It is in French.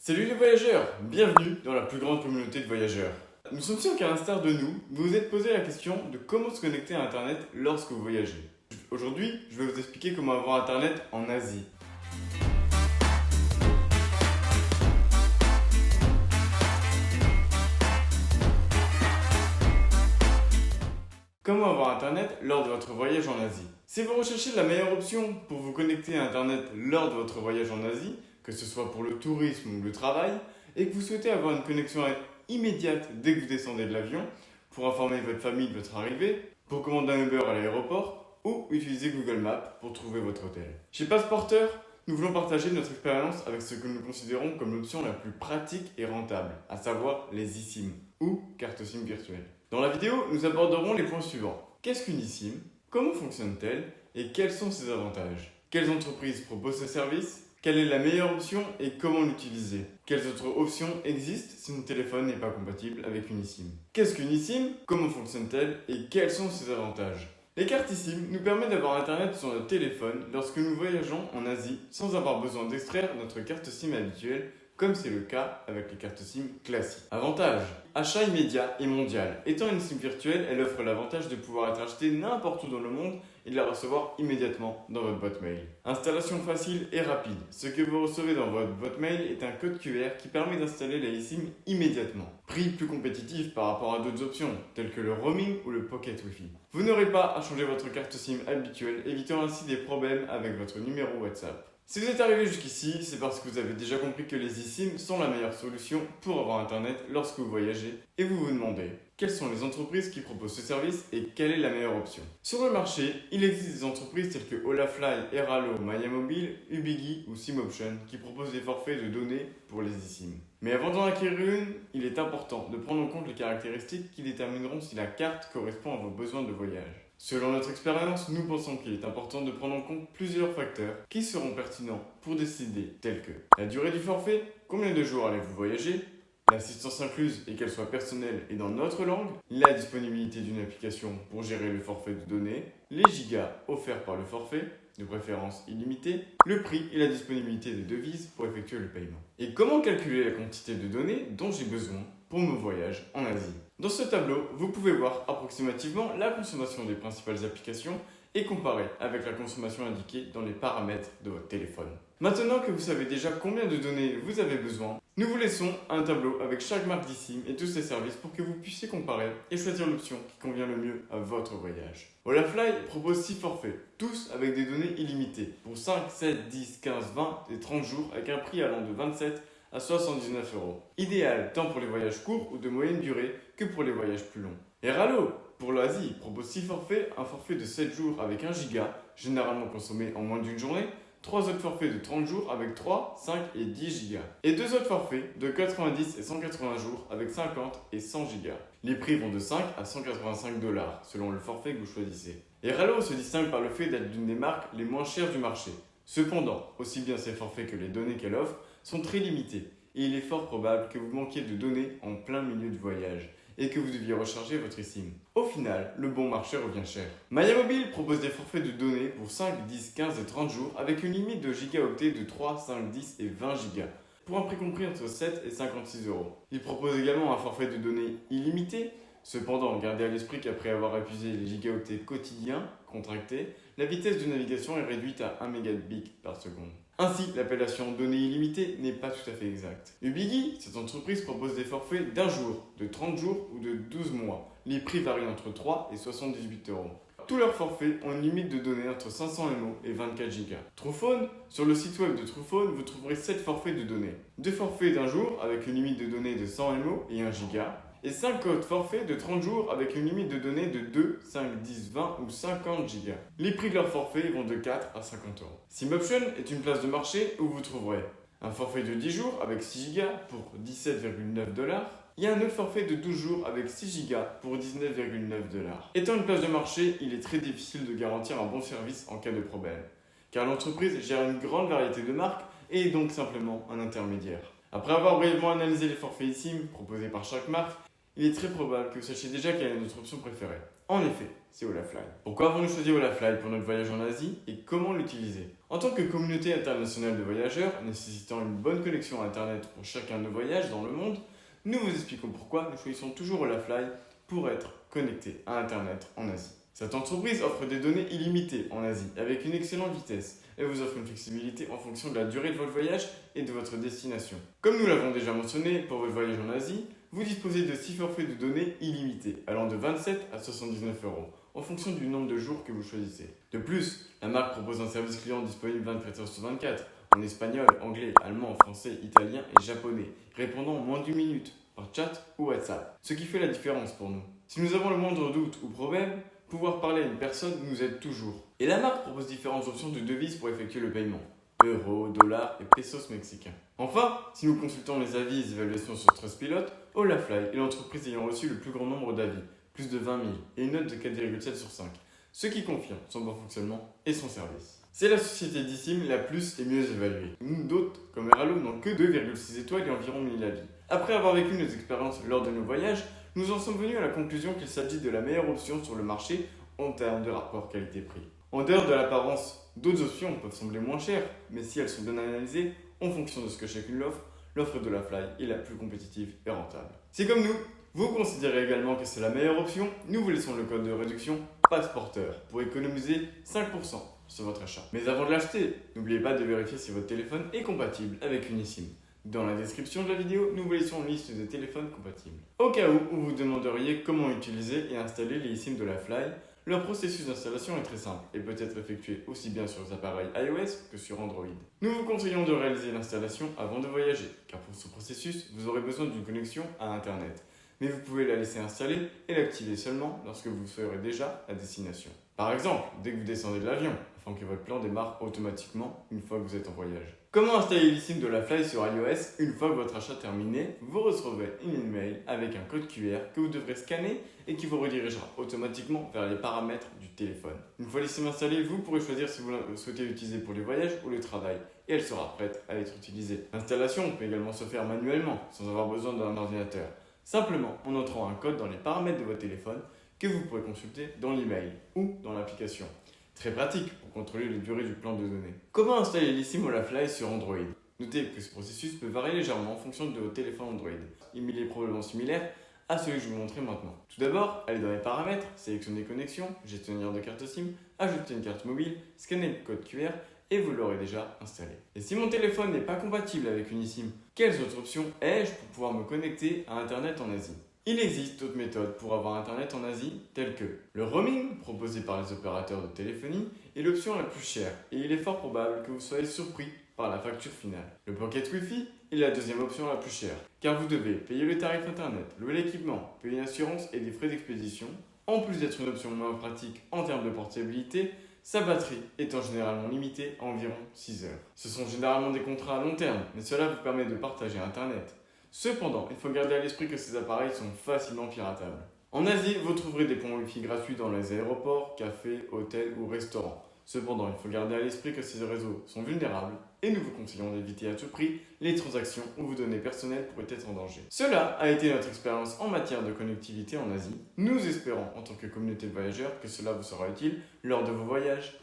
Salut les voyageurs, bienvenue dans la plus grande communauté de voyageurs. Nous sommes sûrs qu'à l'instar de nous, vous vous êtes posé la question de comment se connecter à Internet lorsque vous voyagez. Aujourd'hui, je vais vous expliquer comment avoir Internet en Asie. Comment avoir Internet lors de votre voyage en Asie? Si vous recherchez la meilleure option pour vous connecter à Internet lors de votre voyage en Asie, que ce soit pour le tourisme ou le travail, et que vous souhaitez avoir une connexion immédiate dès que vous descendez de l'avion, pour informer votre famille de votre arrivée, pour commander un Uber à l'aéroport, ou utiliser Google Maps pour trouver votre hôtel. Chez Passeporteur, nous voulons partager notre expérience avec ce que nous considérons comme l'option la plus pratique et rentable, à savoir les eSIM, ou cartes SIM virtuelles. Dans la vidéo, nous aborderons les points suivants. Qu'est-ce qu'une eSIM? Comment fonctionne-t-elle? Et quels sont ses avantages? Quelles entreprises proposent ce service? Quelle est la meilleure option et comment l'utiliser? Quelles autres options existent si mon téléphone n'est pas compatible avec une eSIM? Qu'est-ce qu'une eSIM? Comment fonctionne-t-elle? Et quels sont ses avantages? Les cartes eSIM nous permettent d'avoir Internet sur notre téléphone lorsque nous voyageons en Asie sans avoir besoin d'extraire notre carte SIM habituelle, comme c'est le cas avec les cartes SIM classiques. Avantage: achat immédiat et mondial. Étant une SIM virtuelle, elle offre l'avantage de pouvoir être achetée n'importe où dans le monde et de la recevoir immédiatement dans votre boîte mail. Installation facile et rapide. Ce que vous recevez dans votre boîte mail est un code QR qui permet d'installer la eSIM immédiatement. Prix plus compétitif par rapport à d'autres options, telles que le roaming ou le pocket Wi-Fi. Vous n'aurez pas à changer votre carte SIM habituelle, évitant ainsi des problèmes avec votre numéro WhatsApp. Si vous êtes arrivé jusqu'ici, c'est parce que vous avez déjà compris que les eSIM sont la meilleure solution pour avoir Internet lorsque vous voyagez et vous vous demandez quelles sont les entreprises qui proposent ce service et quelle est la meilleure option. Sur le marché, il existe des entreprises telles que Olafly, Airalo, MyMobile, Ubigi ou SimOption qui proposent des forfaits de données pour les eSIM. Mais avant d'en acquérir une, il est important de prendre en compte les caractéristiques qui détermineront si la carte correspond à vos besoins de voyage. Selon notre expérience, nous pensons qu'il est important de prendre en compte plusieurs facteurs qui seront pertinents pour décider, tels que la durée du forfait, combien de jours allez-vous voyager, l'assistance incluse et qu'elle soit personnelle et dans notre langue, la disponibilité d'une application pour gérer le forfait de données, les gigas offerts par le forfait, de préférence illimité, le prix et la disponibilité des devises pour effectuer le paiement. Et comment calculer la quantité de données dont j'ai besoin pour mon voyage en Asie? Dans ce tableau, vous pouvez voir approximativement la consommation des principales applications et comparer avec la consommation indiquée dans les paramètres de votre téléphone. Maintenant que vous savez déjà combien de données vous avez besoin, nous vous laissons un tableau avec chaque marque d'eSIM et tous ses services pour que vous puissiez comparer et choisir l'option qui convient le mieux à votre voyage. Olafly propose 6 forfaits, tous avec des données illimitées, pour 5, 7, 10, 15, 20 et 30 jours avec un prix allant de 27 à 79 €. Idéal tant pour les voyages courts ou de moyenne durée que pour les voyages plus longs. Airalo, pour l'Asie, propose 6 forfaits, un forfait de 7 jours avec 1 giga, généralement consommé en moins d'une journée, 3 autres forfaits de 30 jours avec 3, 5 et 10 gigas, et 2 autres forfaits de 90 et 180 jours avec 50 et 100 gigas. Les prix vont de 5 à 185 $ selon le forfait que vous choisissez. Airalo se distingue par le fait d'être l'une des marques les moins chères du marché. Cependant, aussi bien ses forfaits que les données qu'elle offre sont très limités et il est fort probable que vous manquiez de données en plein milieu du voyage et que vous deviez recharger votre eSIM. Au final, le bon marché revient cher. MyMobile propose des forfaits de données pour 5, 10, 15 et 30 jours avec une limite de gigaoctets de 3, 5, 10 et 20 gigas pour un prix compris entre 7 et 56 €. Il propose également un forfait de données illimité. Cependant, gardez à l'esprit qu'après avoir épuisé les gigaoctets quotidiens contractés, la vitesse de navigation est réduite à 1 mégabit par seconde. Ainsi, l'appellation données illimitées n'est pas tout à fait exacte. Ubigi, cette entreprise propose des forfaits d'1 jour, de 30 jours ou de 12 mois. Les prix varient entre 3 et 78 €. Tous leurs forfaits ont une limite de données entre 500 MO et 24 gigas. Truphone, sur le site web de Truphone, vous trouverez 7 forfaits de données. 2 forfaits d'1 jour avec une limite de données de 100 MO et 1 giga. Et 5 autres forfaits de 30 jours avec une limite de données de 2, 5, 10, 20 ou 50 gigas. Les prix de leurs forfaits vont de 4 à 50 €. SimOption est une place de marché où vous trouverez un forfait de 10 jours avec 6 gigas pour 17,9 $ et un autre forfait de 12 jours avec 6 gigas pour 19,9 $. Étant une place de marché, il est très difficile de garantir un bon service en cas de problème, car l'entreprise gère une grande variété de marques et est donc simplement un intermédiaire. Après avoir brièvement analysé les forfaits eSIM proposés par chaque marque, il est très probable que vous sachiez déjà quelle est notre option préférée. En effet, c'est Olafly. Pourquoi avons-nous choisi Olafly pour notre voyage en Asie et comment l'utiliser? En tant que communauté internationale de voyageurs, nécessitant une bonne connexion à Internet pour chacun de nos voyages dans le monde, nous vous expliquons pourquoi nous choisissons toujours Olafly pour être connecté à Internet en Asie. Cette entreprise offre des données illimitées en Asie avec une excellente vitesse. Elle vous offre une flexibilité en fonction de la durée de votre voyage et de votre destination. Comme nous l'avons déjà mentionné, pour votre voyage en Asie, vous disposez de 6 forfaits de données illimités, allant de 27 à 79 € en fonction du nombre de jours que vous choisissez. De plus, la marque propose un service client disponible 24 h sur 24 en espagnol, anglais, allemand, français, italien et japonais, répondant en moins d'une minute par chat ou WhatsApp, ce qui fait la différence pour nous. Si nous avons le moindre doute ou problème, pouvoir parler à une personne nous aide toujours. Et la marque propose différentes options de devises pour effectuer le paiement. Euros, dollars et pesos mexicains. Enfin, si nous consultons les avis et évaluations sur Trustpilot, Olafly est l'entreprise ayant reçu le plus grand nombre d'avis, plus de 20 000, et une note de 4,7 sur 5, ce qui confirme son bon fonctionnement et son service. C'est la société d'eSIM la plus et mieux évaluée. Nous, d'autres, comme Airalo, n'ont que 2,6 étoiles et environ 1000 avis. Après avoir vécu nos expériences lors de nos voyages, nous en sommes venus à la conclusion qu'il s'agit de la meilleure option sur le marché en termes de rapport qualité-prix. En dehors de l'apparence, d'autres options peuvent sembler moins chères, mais si elles sont bien analysées, en fonction de ce que chacune l'offre de Olafly est la plus compétitive et rentable. Si comme nous, vous considérez également que c'est la meilleure option, nous vous laissons le code de réduction PASSPORTEUR pour économiser 5% sur votre achat. Mais avant de l'acheter, n'oubliez pas de vérifier si votre téléphone est compatible avec une eSIM. Dans la description de la vidéo, nous vous laissons une liste de téléphones compatibles. Au cas où vous vous demanderiez comment utiliser et installer les eSIM de Olafly, leur processus d'installation est très simple et peut être effectué aussi bien sur les appareils iOS que sur Android. Nous vous conseillons de réaliser l'installation avant de voyager, car pour ce processus, vous aurez besoin d'une connexion à Internet. Mais vous pouvez la laisser installer et l'activer seulement lorsque vous serez déjà à destination. Par exemple, dès que vous descendez de l'avion, afin que votre plan démarre automatiquement une fois que vous êtes en voyage. Comment installer l'eSIM de Olafly sur iOS? Une fois que votre achat est terminé, vous recevrez une email avec un code QR que vous devrez scanner et qui vous redirigera automatiquement vers les paramètres du téléphone. Une fois l'eSIM installée, vous pourrez choisir si vous souhaitez l'utiliser pour les voyages ou le travail et elle sera prête à être utilisée. L'installation peut également se faire manuellement sans avoir besoin d'un ordinateur, simplement en entrant un code dans les paramètres de votre téléphone que vous pourrez consulter dans l'email ou dans l'application. Très pratique pour contrôler la durée du plan de données. Comment installer l'eSIM Olafly sur Android? Notez que ce processus peut varier légèrement en fonction de votre téléphone Android. Il est probablement similaire à celui que je vais vous montrer maintenant. Tout d'abord, allez dans les paramètres, sélectionnez connexion, gestionnaire de carte SIM, ajoutez une carte mobile, scannez le code QR et vous l'aurez déjà installé. Et si mon téléphone n'est pas compatible avec une eSIM, quelles autres options ai-je pour pouvoir me connecter à Internet en Asie? Il existe d'autres méthodes pour avoir Internet en Asie, telles que le roaming, proposé par les opérateurs de téléphonie, est l'option la plus chère, et il est fort probable que vous soyez surpris par la facture finale. Le Pocket Wi-Fi est la deuxième option la plus chère, car vous devez payer le tarif Internet, louer l'équipement, payer une assurance et des frais d'expédition. En plus d'être une option moins pratique en termes de portabilité, sa batterie étant généralement limitée à environ 6 heures. Ce sont généralement des contrats à long terme, mais cela vous permet de partager Internet. Cependant, il faut garder à l'esprit que ces appareils sont facilement piratables. En Asie, vous trouverez des points Wi-Fi gratuits dans les aéroports, cafés, hôtels ou restaurants. Cependant, il faut garder à l'esprit que ces réseaux sont vulnérables et nous vous conseillons d'éviter à tout prix les transactions où vos données personnelles pourraient être en danger. Cela a été notre expérience en matière de connectivité en Asie. Nous espérons, en tant que communauté de voyageurs, que cela vous sera utile lors de vos voyages.